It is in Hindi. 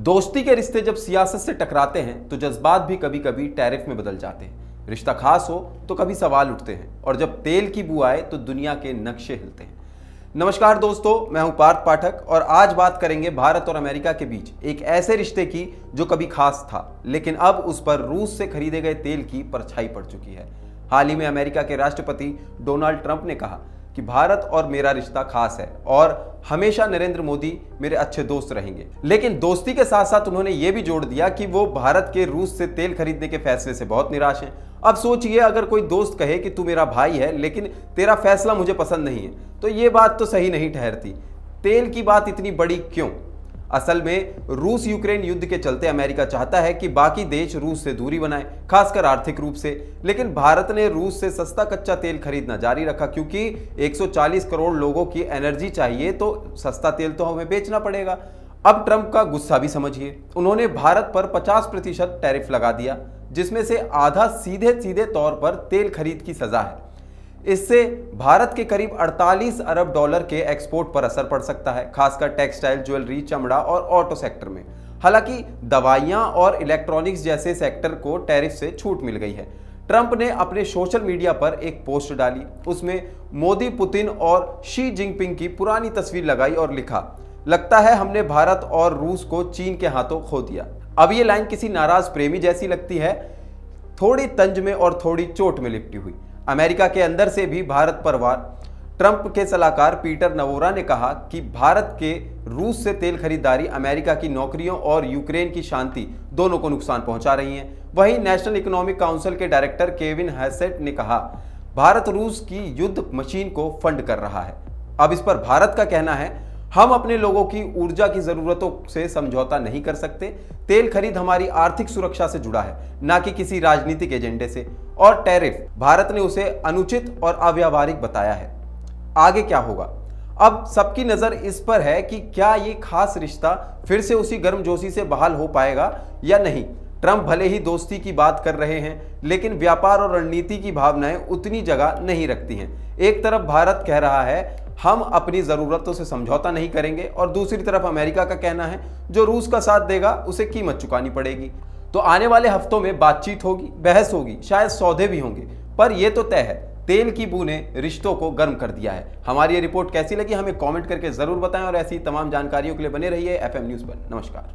दोस्ती के रिश्ते जब सियासत से टकराते हैं तो जज्बात भी कभी कभी टैरिफ में बदल जाते हैं। रिश्ता खास हो तो कभी सवाल उठते हैं और जब तेल की बू आए तो दुनिया के नक्शे हिलते हैं। नमस्कार दोस्तों, मैं हूं पार्थ पाठक और आज बात करेंगे भारत और अमेरिका के बीच एक ऐसे रिश्ते की जो कभी खास था, लेकिन अब उस पर रूस से खरीदे गए तेल की परछाई पड़ चुकी है। हाल ही में अमेरिका के राष्ट्रपति डोनाल्ड ट्रंप ने कहा कि भारत और मेरा रिश्ता खास है और हमेशा नरेंद्र मोदी मेरे अच्छे दोस्त रहेंगे। लेकिन दोस्ती के साथ साथ उन्होंने ये भी जोड़ दिया कि वो भारत के रूस से तेल खरीदने के फैसले से बहुत निराश हैं। अब सोचिए, अगर कोई दोस्त कहे कि तू मेरा भाई है लेकिन तेरा फैसला मुझे पसंद नहीं है, तो ये बात तो सही नहीं ठहरती। तेल की बात इतनी बड़ी क्यों? असल में रूस यूक्रेन युद्ध के चलते अमेरिका चाहता है कि बाकी देश रूस से दूरी बनाएं, खासकर आर्थिक रूप से। लेकिन भारत ने रूस से सस्ता कच्चा तेल खरीदना जारी रखा, क्योंकि 140 करोड़ लोगों की एनर्जी चाहिए तो सस्ता तेल तो हमें बेचना पड़ेगा। अब ट्रंप का गुस्सा भी समझिए। उन्होंने भारत पर 50% टैरिफ लगा दिया, जिसमें से आधा सीधे सीधे तौर पर तेल खरीद की सजा है। इससे भारत के करीब 48 अरब डॉलर के एक्सपोर्ट पर असर पड़ सकता है, खासकर टेक्सटाइल, ज्वेलरी, चमड़ा और ऑटो सेक्टर में। हालांकि दवाइयां और इलेक्ट्रॉनिक्स जैसे सेक्टर को टैरिफ से छूट मिल गई है। ट्रंप ने अपने सोशल मीडिया पर एक पोस्ट डाली। उसमें मोदी, पुतिन और शी जिनपिंग की पुरानी तस्वीर लगाई और लिखा, लगता है हमने भारत और रूस को चीन के हाथों खो दिया। अब ये लाइन किसी नाराज प्रेमी जैसी लगती है, थोड़ी तंज में और थोड़ी चोट में लिपटी हुई। अमेरिका के अंदर से भी भारत पर वार। ट्रंप के सलाहकार पीटर नवोरा ने कहा कि भारत के रूस से तेल खरीदारी अमेरिका की नौकरियों और यूक्रेन की शांति दोनों को नुकसान पहुंचा रही है। वहीं नेशनल इकोनॉमिक काउंसिल के डायरेक्टर केविन हैसेट ने कहा, भारत रूस की युद्ध मशीन को फंड कर रहा है। अब इस पर भारत का कहना है, हम अपने लोगों की ऊर्जा की जरूरतों से समझौता नहीं कर सकते। तेल खरीद हमारी आर्थिक सुरक्षा से जुड़ा है, ना कि किसी राजनीतिक एजेंडे से। और टैरिफ, भारत ने उसे अनुचित और अव्यावहारिक बताया है। आगे क्या होगा? अब सबकी नजर इस पर है कि क्या ये खास रिश्ता फिर से उसी गर्मजोशी से बहाल हो पाएगा या नहीं। ट्रंप भले ही दोस्ती की बात कर रहे हैं, लेकिन व्यापार और रणनीति की भावनाएं उतनी जगह नहीं रखती हैं। एक तरफ भारत कह रहा है हम अपनी जरूरतों से समझौता नहीं करेंगे, और दूसरी तरफ अमेरिका का कहना है जो रूस का साथ देगा उसे कीमत चुकानी पड़ेगी। तो आने वाले हफ्तों में बातचीत होगी, बहस होगी, शायद सौदे भी होंगे, पर यह तो तय है, तेल की बू ने रिश्तों को गर्म कर दिया है। हमारी ये रिपोर्ट कैसी लगी हमें कमेंट करके जरूर बताएं और ऐसी तमाम जानकारियों के लिए बने रहिए FM न्यूज़ पर। नमस्कार।